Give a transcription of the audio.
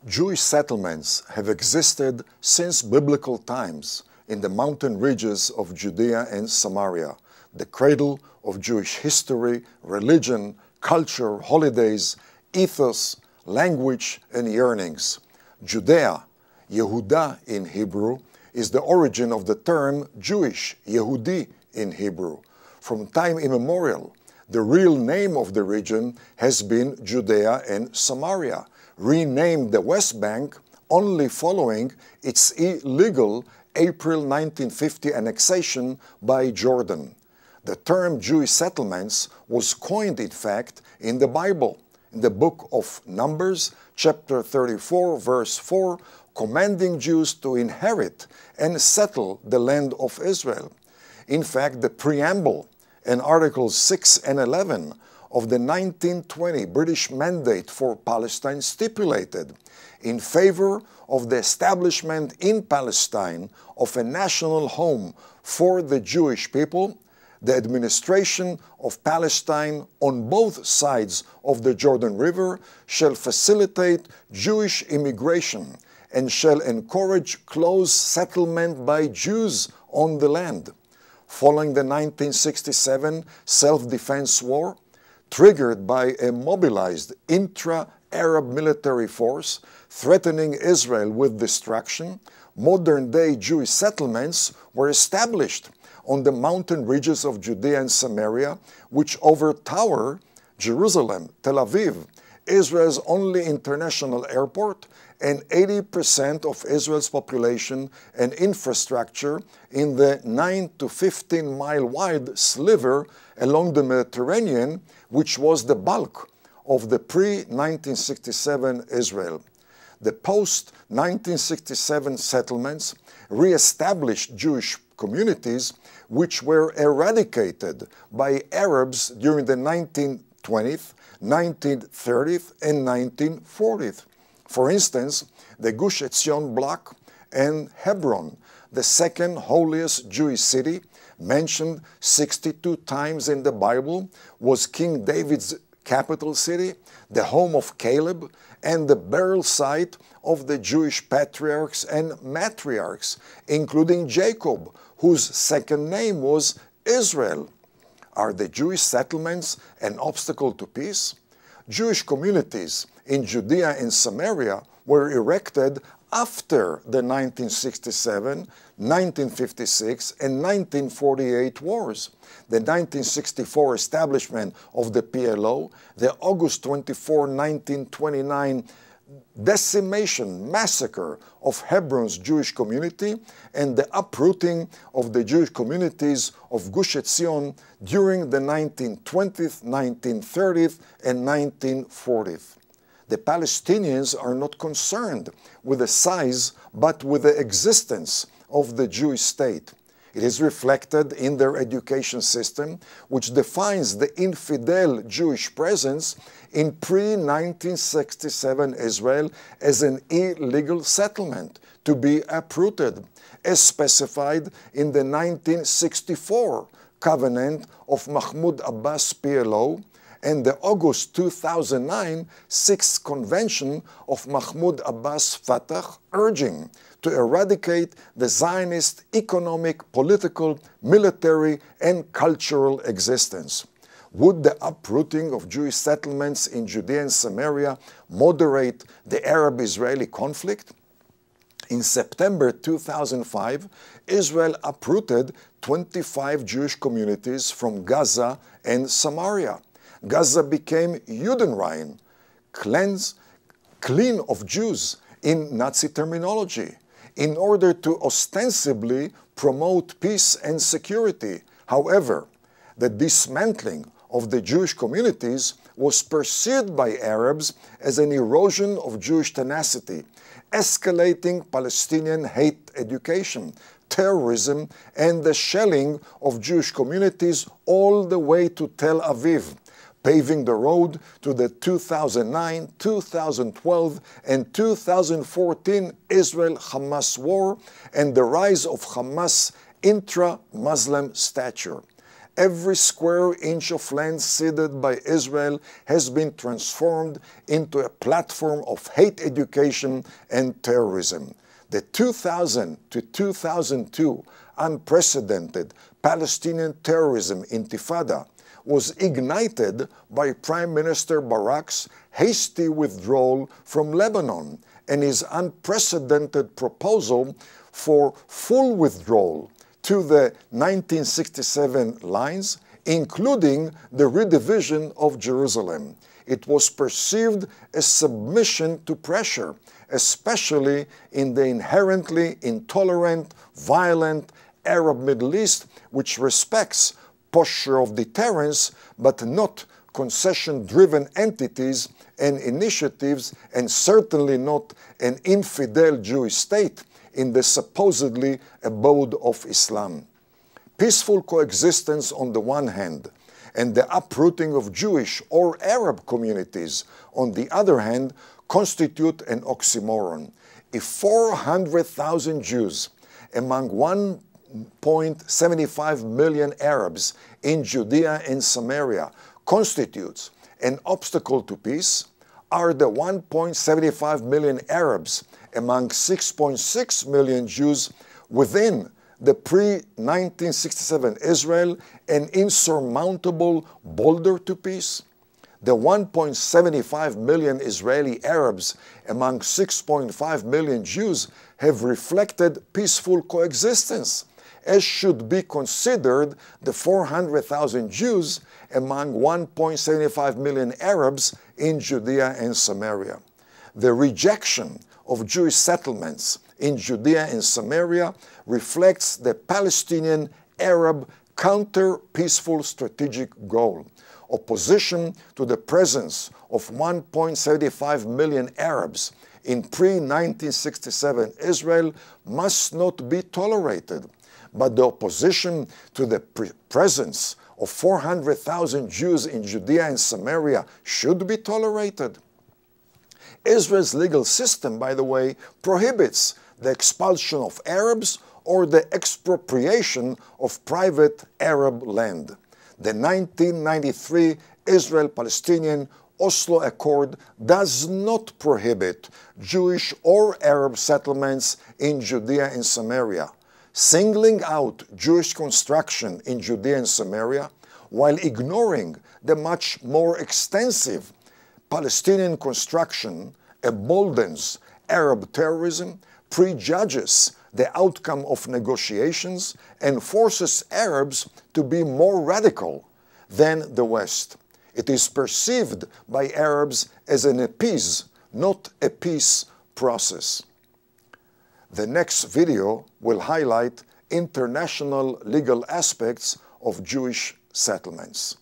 Jewish settlements have existed since biblical times in the mountain ridges of Judea and Samaria, the cradle of Jewish history, religion, culture, holidays, ethos, language, and yearnings. Judea, Yehuda in Hebrew, is the origin of the term Jewish, Yehudi in Hebrew. From time immemorial, the real name of the region has been Judea and Samaria, renamed the West Bank only following its illegal April 1950 annexation by Jordan. The term Jewish settlements was coined, in fact, in the Bible, in the book of Numbers, chapter 34, verse 4, commanding Jews to inherit and settle the land of Israel. In fact, the preamble and Articles 6 and 11 of the 1920 British Mandate for Palestine stipulated in favor of the establishment in Palestine of a national home for the Jewish people, the administration of Palestine on both sides of the Jordan River shall facilitate Jewish immigration and shall encourage close settlement by Jews on the land. Following the 1967 self-defense war, triggered by a mobilized intra-Arab military force threatening Israel with destruction, modern-day Jewish settlements were established on the mountain ridges of Judea and Samaria, which overtower Jerusalem, Tel Aviv, Israel's only international airport, and 80% of Israel's population and infrastructure in the 9 to 15 mile wide sliver along the Mediterranean, which was the bulk of the pre-1967 Israel. The post-1967 settlements re-established Jewish communities which were eradicated by Arabs during the 1920th, 1930th, and 1940th. For instance, the Gush Etzion block and Hebron, the second holiest Jewish city, mentioned 62 times in the Bible, was King David's capital city, the home of Caleb, and the burial site of the Jewish patriarchs and matriarchs, including Jacob, whose second name was Israel. Are the Jewish settlements an obstacle to peace? Jewish communities in Judea and Samaria were erected after the 1967, 1956, and 1948 wars. The 1964 establishment of the PLO, the August 24, 1929 decimation, massacre of Hebron's Jewish community, and the uprooting of the Jewish communities of Gush Etzion during the 1920th, 1930th, and 1940th. The Palestinians are not concerned with the size, but with the existence of the Jewish state. It is reflected in their education system, which defines the infidel Jewish presence in pre-1967 Israel as an illegal settlement to be uprooted, as specified in the 1964 Covenant of Mahmoud Abbas PLO and the August 2009 Sixth Convention of Mahmoud Abbas Fatah, urging to eradicate the Zionist economic, political, military, and cultural existence. Would the uprooting of Jewish settlements in Judea and Samaria moderate the Arab-Israeli conflict? In September 2005, Israel uprooted 25 Jewish communities from Gaza and Samaria. Gaza became Judenrein, clean of Jews in Nazi terminology, in order to ostensibly promote peace and security. However, the dismantling of the Jewish communities was perceived by Arabs as an erosion of Jewish tenacity, escalating Palestinian hate education, terrorism, and the shelling of Jewish communities all the way to Tel Aviv, paving the road to the 2009, 2012, and 2014 Israel-Hamas war and the rise of Hamas intra-Muslim stature. Every square inch of land ceded by Israel has been transformed into a platform of hate education and terrorism. The 2000 to 2002 unprecedented Palestinian terrorism intifada was ignited by Prime Minister Barak's hasty withdrawal from Lebanon and his unprecedented proposal for full withdrawal to the 1967 lines, including the redivision of Jerusalem. It was perceived as submission to pressure, especially in the inherently intolerant, violent Arab Middle East, which respects posture of deterrence, but not concession-driven entities and initiatives, and certainly not an infidel Jewish state in the supposedly abode of Islam. Peaceful coexistence on the one hand, and the uprooting of Jewish or Arab communities on the other hand, constitute an oxymoron. If 400,000 Jews among 1.75 million Arabs in Judea and Samaria constitutes an obstacle to peace, are the 1.75 million Arabs among 6.6 million Jews within the pre-1967 Israel an insurmountable boulder to peace? The 1.75 million Israeli Arabs among 6.5 million Jews have reflected peaceful coexistence, as should be considered the 400,000 Jews among 1.75 million Arabs in Judea and Samaria. The rejection of Jewish settlements in Judea and Samaria reflects the Palestinian Arab counter-peaceful strategic goal. Opposition to the presence of 1.75 million Arabs in pre-1967 Israel must not be tolerated, but the opposition to the presence of 400,000 Jews in Judea and Samaria should be tolerated. Israel's legal system, by the way, prohibits the expulsion of Arabs or the expropriation of private Arab land. The 1993 Israel-Palestinian Oslo Accord does not prohibit Jewish or Arab settlements in Judea and Samaria. Singling out Jewish construction in Judea and Samaria while ignoring the much more extensive Palestinian construction emboldens Arab terrorism, prejudges the outcome of negotiations, and forces Arabs to be more radical than the West. It is perceived by Arabs as an appease, not a peace process. The next video will highlight international legal aspects of Jewish settlements.